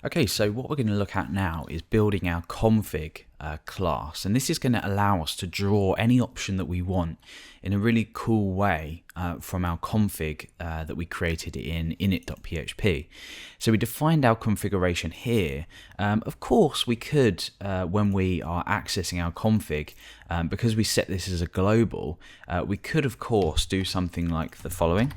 Okay, so what we're going to look at now is building our config class, and this is going to allow us to draw any option that we want in a really cool way from our config that we created in init.php. So we defined our configuration here. Of course, we could, when we are accessing our config, because we set this as a global, we could of course do something like the following.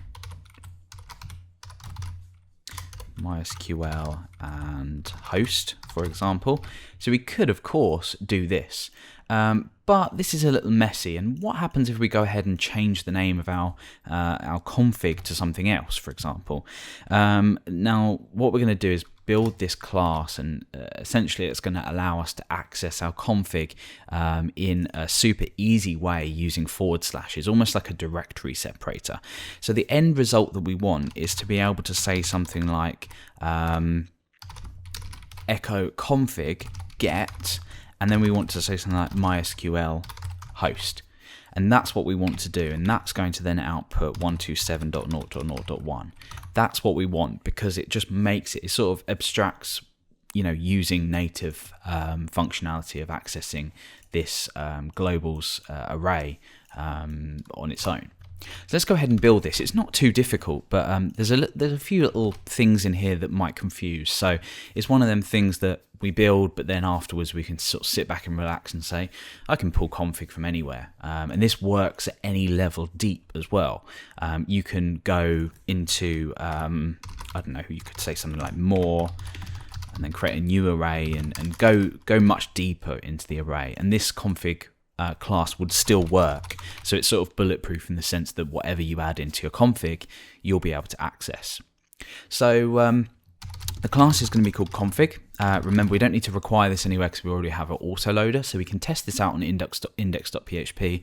MySQL and host, for example. So we could of course do this, but this is a little messy. And what happens if we go ahead and change the name of our config to something else, for example? Now what we're going to do is build this class, and essentially it's going to allow us to access our config in a super easy way using /, almost like a directory separator. So the end result that we want is to be able to say something like echo config get, and then we want to say something like MySQL host. And that's what we want to do, and that's going to then output 127.0.0.1. That's what we want, because it just makes it sort of abstracts, using native functionality of accessing this globals array on its own. So let's go ahead and build this. It's not too difficult, but there's a few little things in here that might confuse. So it's one of them things that we build, but then afterwards we can sort of sit back and relax and say, I can pull config from anywhere. And this works at any level deep as well. You can go into, I don't know, you could say something like more, and then create a new array and go much deeper into the array. And this config class would still work. So it's sort of bulletproof in the sense that whatever you add into your config, you'll be able to access. So the class is going to be called config. Remember, we don't need to require this anywhere because we already have an autoloader, so we can test this out on index.php.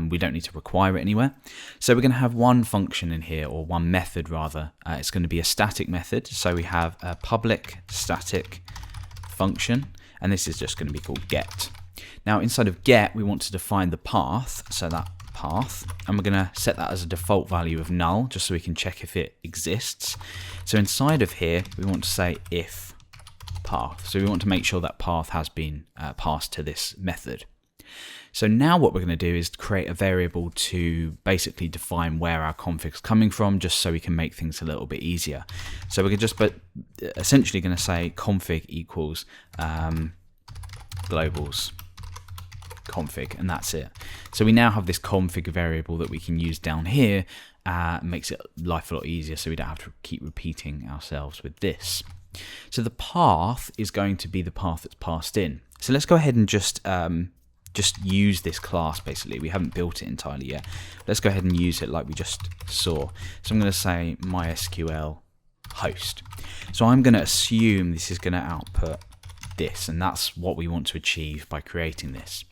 We don't need to require it anywhere. So we're going to have one function in here, or one method rather. It's going to be a static method. So we have a public static function, and this is just going to be called get. Now inside of get, we want to define the path, so that path, and we're going to set that as a default value of null, just so we can check if it exists. So inside of here, we want to say if path. So we want to make sure that path has been passed to this method. So now what we're going to do is create a variable to basically define where our config is coming from, just so we can make things a little bit easier. So we're just essentially going to say config equals globals config, and that's it. So we now have this config variable that we can use down here. Makes it life a lot easier, so we don't have to keep repeating ourselves with this. So the path is going to be the path that's passed in. So let's go ahead and just use this class. Basically, we haven't built it entirely yet. Let's go ahead and use it like we just saw. So I'm going to say MySQL host. So I'm going to assume this is going to output this, and that's what we want to achieve by creating this.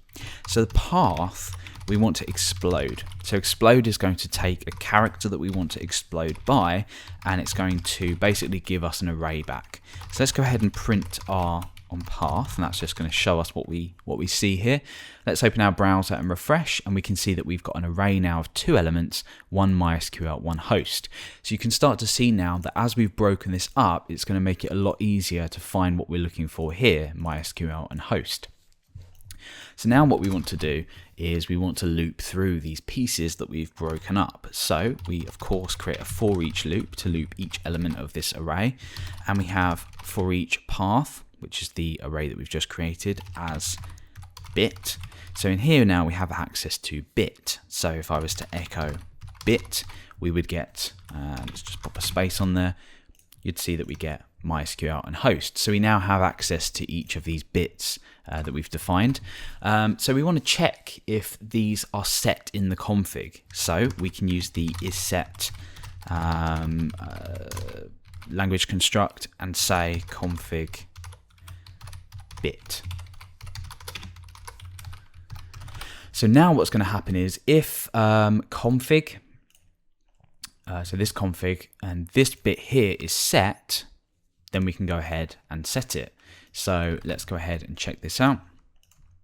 So the path we want to explode. So explode is going to take a character that we want to explode by, and it's going to basically give us an array back. So let's go ahead and print our on path, and that's just going to show us what we see here. Let's open our browser and refresh, and we can see that we've got an array now of two elements, one MySQL, one host. So you can start to see now that as we've broken this up, it's going to make it a lot easier to find what we're looking for here, MySQL and host. So now what we want to do is we want to loop through these pieces that we've broken up. So we of course create a for each loop to loop each element of this array, and we have for each path, which is the array that we've just created, as bit. So in here now we have access to bit. So if I was to echo bit, we would get, let's just pop a space on there, you'd see that we get MySQL and host. So we now have access to each of these bits that we've defined. So we want to check if these are set in the config. So we can use the isSet language construct and say config bit. So now what's going to happen is if config, so this config and this bit here is set, then we can go ahead and set it. So let's go ahead and check this out.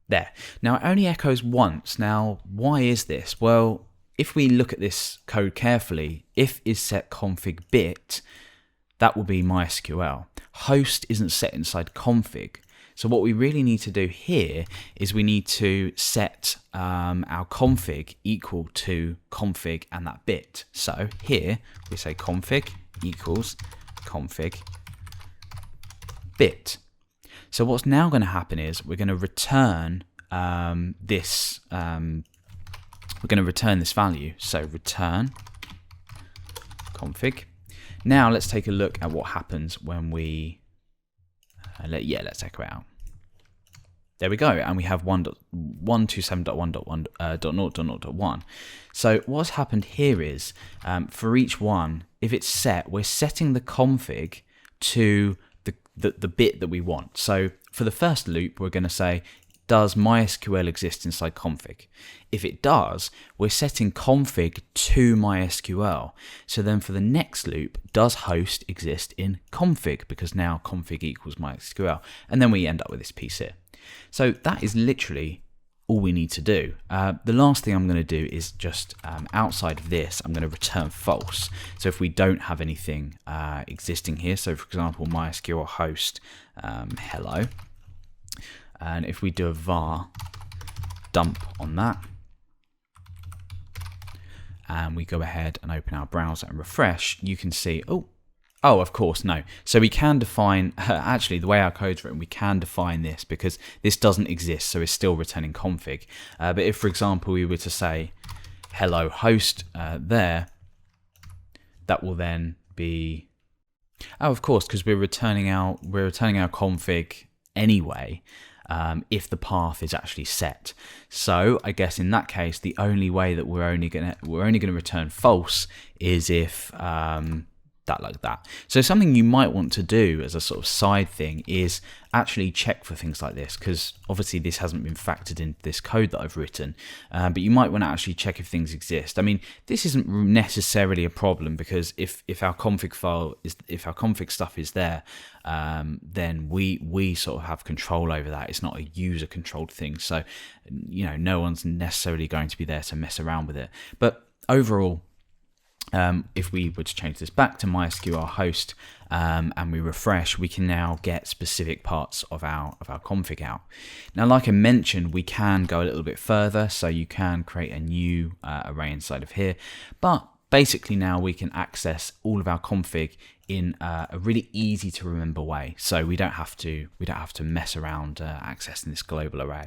There. Now it only echoes once. Now why is this? Well, if we look at this code carefully, if isSet config bit, that will be MySQL. Host isn't set inside config. So what we really need to do here is we need to set our config equal to config and that bit. So here we say config equals config bit. So what's now going to happen is we're going to return this value. So return config. Now let's take a look at what happens when we let's echo it out. There we go, and we have 127.1.1.0.1. So what's happened here is for each one, if it's set, we're setting the config to the bit that we want. So for the first loop, we're going to say, does MySQL exist inside config? If it does, we're setting config to MySQL. So then for the next loop, does host exist in config? Because now config equals MySQL. And then we end up with this piece here. So that is literally all we need to do. The last thing I'm going to do is just outside of this, I'm going to return false. So if we don't have anything existing here, so for example, MySQL host hello, and if we do a var dump on that, and we go ahead and open our browser and refresh, you can see, oh, of course, no. So we can define, actually, the way our code's written, we can define this because this doesn't exist, so it's still returning config. But if, for example, we were to say hello host there, that will then be, of course, because we're returning our config anyway. If the path is actually set. So I guess in that case, the only way that we're only gonna return false is if that like that. So something you might want to do as a sort of side thing is actually check for things like this, because obviously this hasn't been factored into this code that I've written, but you might want to actually check if things exist. I mean, this isn't necessarily a problem, because if our config stuff is there, then we sort of have control over that. It's not a user controlled thing, so no one's necessarily going to be there to mess around with it. But overall, if we were to change this back to MySQL host and we refresh, we can now get specific parts of our config out. Now, like I mentioned, we can go a little bit further, so you can create a new array inside of here. But basically now we can access all of our config in a really easy to remember way. So we don't have to mess around accessing this global array.